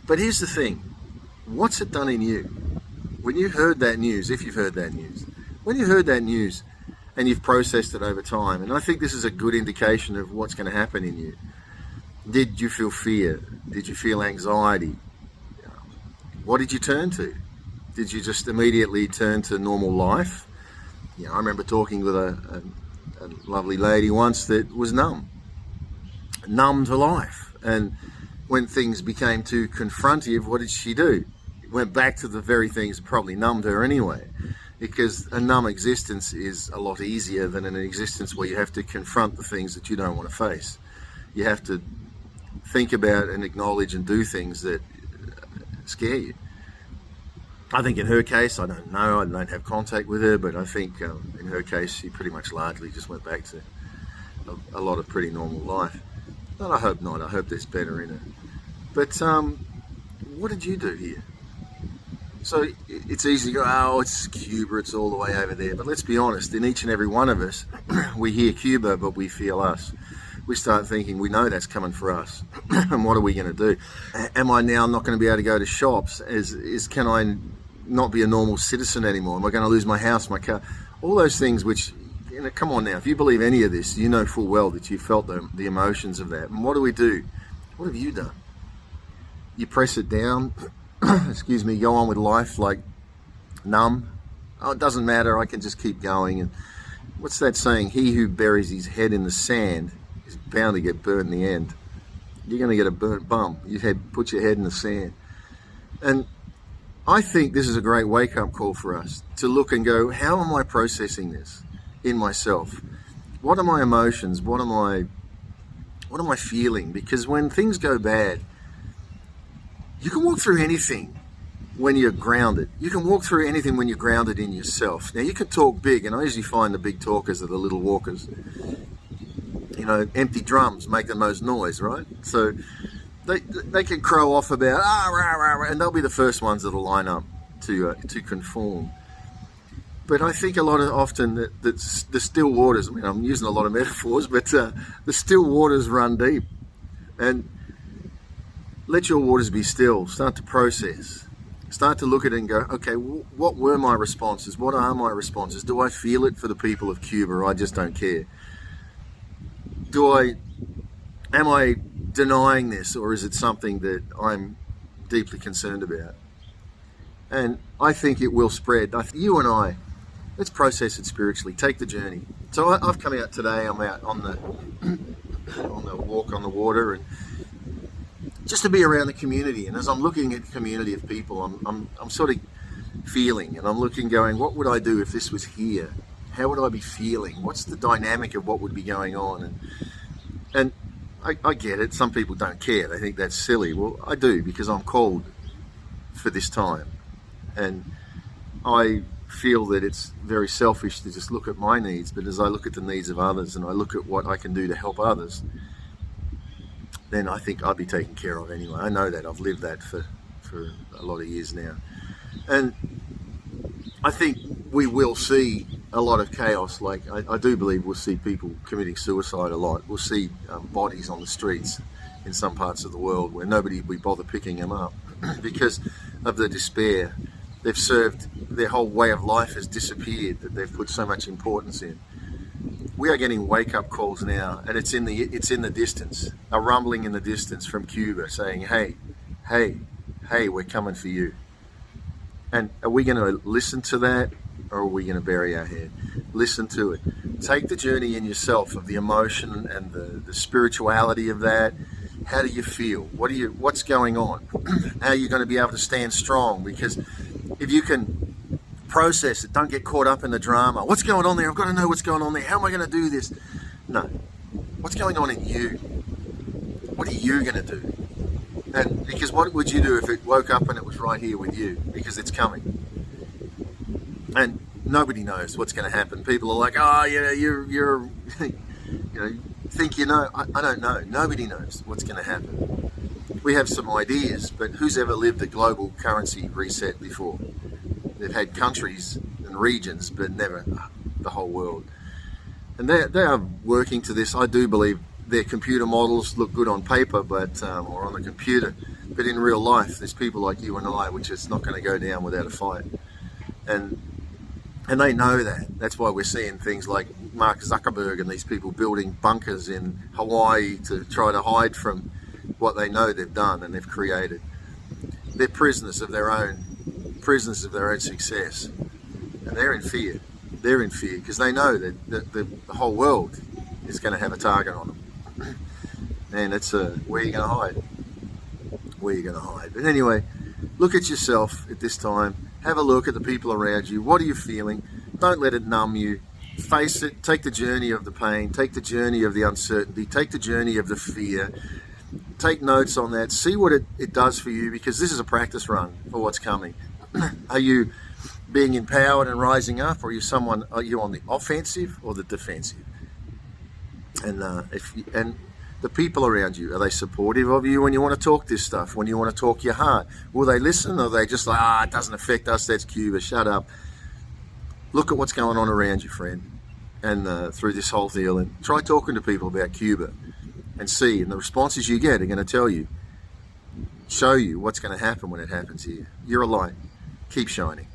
But here's the thing, what's it done in you? When you heard that news, if you've heard that news, when you heard that news and you've processed it over time, and I think this is a good indication of what's going to happen in you. Did you feel fear? Did you feel anxiety? What did you turn to? Did you just immediately turn to normal life? I remember talking with a lovely lady once that was numb to life. And when things became too confrontive, what did she do? Went back to the very things that probably numbed her anyway. Because a numb existence is a lot easier than an existence where you have to confront the things that you don't want to face. You have to think about and acknowledge and do things that scare you. I think in her case, I don't know, I don't have contact with her, but I think in her case, she pretty much largely just went back to a lot of pretty normal life. But I hope not. I hope there's better in it. But what did you do here? So it's easy to go, oh, it's Cuba, it's all the way over there. But let's be honest, in each and every one of us, we hear Cuba, but we feel us. We start thinking, we know that's coming for us. And what are we going to do? Am I now not going to be able to go to shops? Can I not be a normal citizen anymore? Am I going to lose my house, my car? All those things which, come on now, if you believe any of this, you know full well that you felt the emotions of that. And what do we do? What have you done? You press it down, excuse me, go on with life like numb. Oh, it doesn't matter, I can just keep going. And what's that saying? He who buries his head in the sand is bound to get burnt in the end. You're going to get a burnt bum. Put your head in the sand. And I think this is a great wake-up call for us to look and go, how am I processing this in myself? What are my emotions? What am I feeling? Because when things go bad, you can walk through anything when you're grounded. You can walk through anything when you're grounded in yourself. Now, you can talk big, and I usually find the big talkers are the little walkers. Empty drums make the most noise, right? So they can crow off about, rah, rah, rah, and they'll be the first ones that'll line up to conform. But I think often that the still waters, I'm using a lot of metaphors, but the still waters run deep. And let your waters be still. Start to process. Start to look at it and go, okay, what were my responses? What are my responses? Do I feel it for the people of Cuba, or I just don't care? Am I denying this, or is it something that I'm deeply concerned about? And I think it will spread. You and I, let's process it spiritually. Take the journey. So I've come out today. I'm out on the walk on the water, and just to be around the community. And as I'm looking at the community of people, I'm sort of feeling, and I'm looking, going, what would I do if this was here? How would I be feeling? What's the dynamic of what would be going on? And I get it. Some people don't care. They think that's silly. Well, I do, because I'm called for this time. And I feel that it's very selfish to just look at my needs, but as I look at the needs of others and I look at what I can do to help others, then I think I'll be taken care of anyway. I know that. I've lived that for a lot of years now. And I think we will see a lot of chaos. Like I do believe we'll see people committing suicide a lot. We'll see bodies on the streets in some parts of the world where nobody will bother picking them up because of the despair. They've served, their whole way of life has disappeared that they've put so much importance in. We are getting wake-up calls now, and it's in the distance, a rumbling in the distance from Cuba saying, hey, we're coming for you. And are we going to listen to that, or are we going to bury our head? Listen to it. Take the journey in yourself of the emotion and the spirituality of that. How do you feel? What's going on? How are you going to be able to stand strong? Because if you can process it, don't get caught up in the drama. What's going on there? I've got to know what's going on there. How am I going to do this? No. What's going on in you? What are you going to do? And because what would you do if it woke up and it was right here with you? Because it's coming. And nobody knows what's going to happen. People are like, oh, yeah, you're think you know. I don't know. Nobody knows what's going to happen. We have some ideas, but who's ever lived a global currency reset before? They've had countries and regions, but never the whole world. And they are working to this. I do believe their computer models look good on paper, or on the computer, But in real life, there's people like you and I, which is not going to go down without a fight. And they know that. That's why we're seeing things like Mark Zuckerberg and these people building bunkers in Hawaii to try to hide from what they know they've done and they've created. They're prisoners of their own success. And they're in fear. They're in fear because they know that the whole world is going to have a target on them. And it's where are you going to hide? Where are you going to hide? But anyway, look at yourself at this time. Have a look at the people around you. What are you feeling? Don't let it numb you. Face it. Take the journey of the pain. Take the journey of the uncertainty. Take the journey of the fear. Take notes on that. See what it does for you, because this is a practice run for what's coming. Are you being empowered and rising up, or are you on the offensive or the defensive? And the people around you, are they supportive of you when you want to talk this stuff, when you want to talk your heart? Will they listen, or are they just like, it doesn't affect us, that's Cuba, shut up? Look at what's going on around you, friend, and through this whole deal, and try talking to people about Cuba and see, and the responses you get are going to show you what's going to happen when it happens here. You're a light. Keep shining.